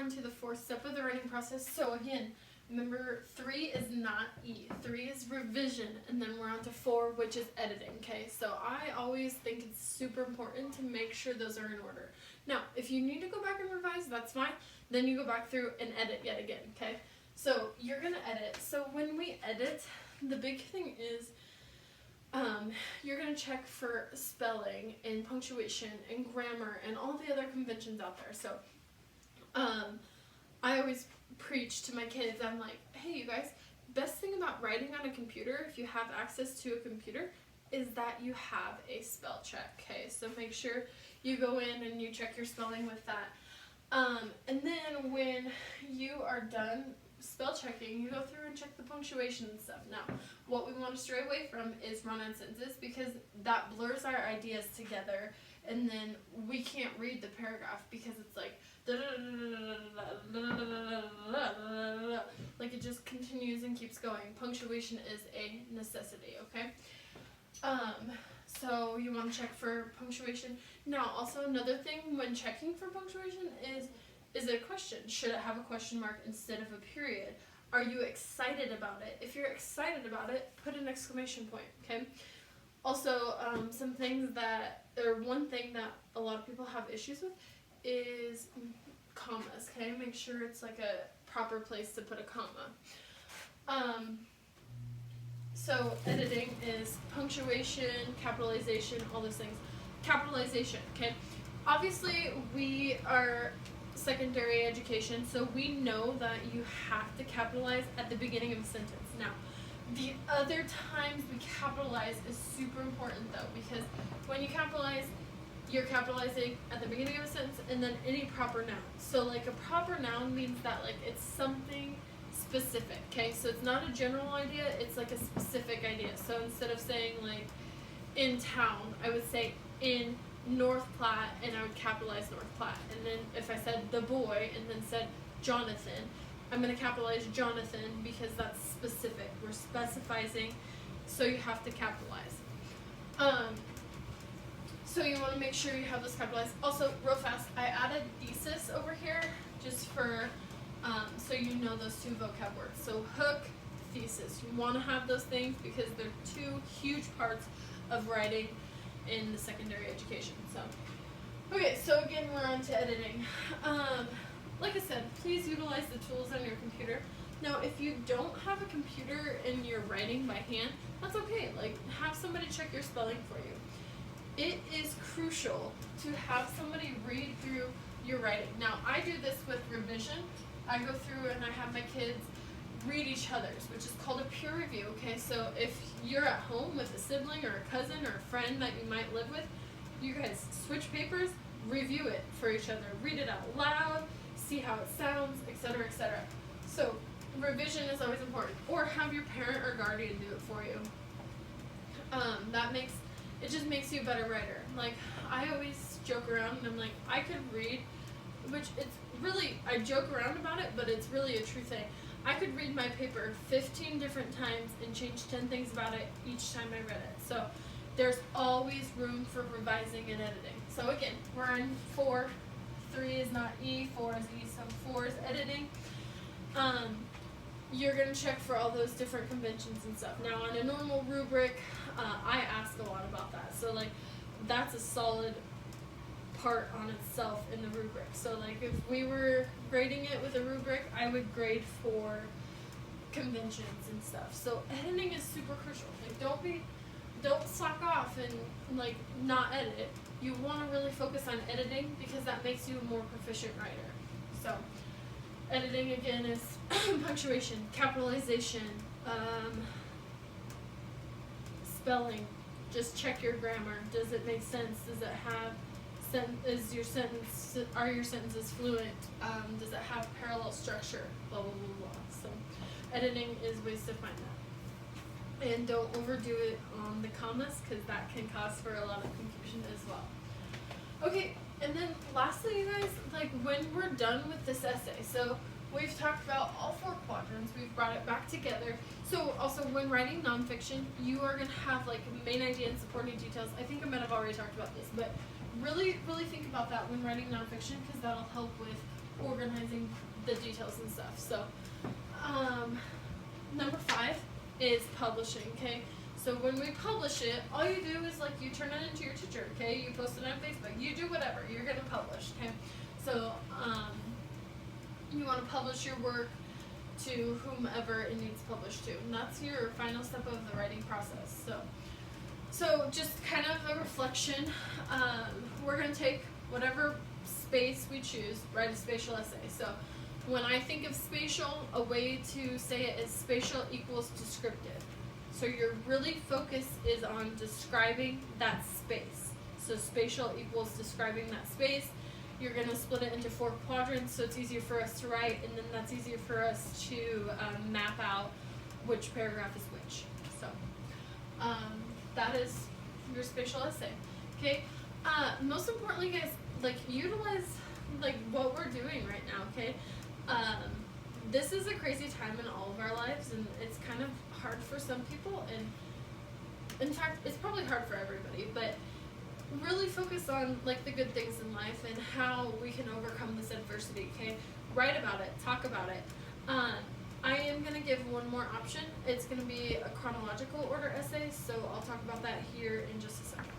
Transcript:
on to the fourth step of the writing process. So again, remember 3 is not E. 3 is revision, and then we're on to 4, which is editing, okay? So I always think it's super important to make sure those are in order. Now, if you need to go back and revise, that's fine. Then you go back through and edit yet again, okay? So you're gonna edit. So when we edit, the big thing is you're going to check for spelling and punctuation and grammar and all the other conventions out there. So I always preach to my kids, I'm like, hey you guys, best thing about writing on a computer, if you have access to a computer, is that you have a spell check, okay? So make sure you go in and you check your spelling with that. And then when you are done spell checking, you go through and check the punctuation and stuff. Now, what we want to stray away from is run-on sentences, because that blurs our ideas together, and then we can't read the paragraph because it's like it just continues and keeps going. Punctuation is a necessity, okay? So you want to check for punctuation. Now, also another thing when checking for punctuation is it a question? Should it have a question mark instead of a period? Are you excited about it? If you're excited about it, put an exclamation point, okay? Also, some things that, or one thing that a lot of people have issues with is commas, okay? Make sure it's like a proper place to put a comma. So editing is punctuation, capitalization, all those things. Capitalization, okay? Obviously, we are secondary education, so we know that you have to capitalize at the beginning of a sentence. Now, the other times we capitalize is super important though, because when you capitalize, you're capitalizing at the beginning of a sentence and then any proper noun. So like a proper noun means that like it's something specific, okay? So it's not a general idea, it's like a specific idea. So instead of saying like in town, I would say in North Platte, and I would capitalize North Platte. And then if I said the boy and then said Jonathan, I'm going to capitalize Jonathan because that's specific. We're specifying, so you have to capitalize. So you want to make sure you have this capitalized. Also, real fast, I added thesis over here just for so you know those 2 vocab words. So hook, thesis. You want to have those things because they're 2 huge parts of writing in the secondary education. So, okay, so again, we're on to editing. Like I said, please utilize the tools on your computer. Now, if you don't have a computer and you're writing by hand, that's okay. Like, have somebody check your spelling for you. It is crucial to have somebody read through your writing. Now, I do this with revision. I go through and I have my kids read each other's, which is called a peer review, okay? So if you're at home with a sibling or a cousin or a friend that you might live with, you guys switch papers, review it for each other, read it out loud, see how it sounds, etc., etc. So revision is always important. Or have your parent or guardian do it for you. It just makes you a better writer. Like, I always joke around and I'm like, I could read, which it's really, I joke around about it, but it's really a true thing. I could read my paper 15 different times and change 10 things about it each time I read it. So there's always room for revising and editing. So again, we're on 4. 3 is not E, 4 is E, so 4 is editing. You're going to check for all those different conventions and stuff. Now on a normal rubric, I ask a lot about that. So like, that's a solid part on itself in the rubric. So like if we were grading it with a rubric, I would grade for conventions and stuff. So editing is super crucial. Like don't slack off and like not edit. You want to really focus on editing because that makes you a more proficient writer. So editing again is punctuation, capitalization, spelling. Just check your grammar. Does it make sense? Does it have are your sentences fluent? Does it have parallel structure? Blah, blah, blah, blah. So editing is ways to find that. And don't overdo it on the commas because that can cause for a lot of confusion as well. Okay, and then lastly, you guys, like when we're done with this essay, so we've talked about all 4 quadrants, we've brought it back together. So also when writing nonfiction, you are going to have like main idea and supporting details. I think I might have already talked about this, but really, really think about that when writing nonfiction because that'll help with organizing the details and stuff. So, number 5 is publishing, okay? So when we publish it, all you do is like you turn it into your teacher, okay? You post it on Facebook, you do whatever, you're gonna publish, okay? So, you wanna publish your work to whomever it needs published to. And that's your final step of the writing process. So just kind of a reflection. We're going to take whatever space we choose, write a spatial essay. So when I think of spatial, a way to say it is spatial equals descriptive. So your really focus is on describing that space. So spatial equals describing that space. You're going to split it into 4 quadrants so it's easier for us to write, and then that's easier for us to map out which paragraph is which. So that is your spatial essay. Okay. Most importantly, guys, like utilize like what we're doing right now. Okay. This is a crazy time in all of our lives, and it's kind of hard for some people, and in fact, it's probably hard for everybody. But really focus on like the good things in life and how we can overcome this adversity. Okay, write about it, talk about it. I am gonna give one more option. It's gonna be a chronological order essay, so I'll talk about that here in just a second.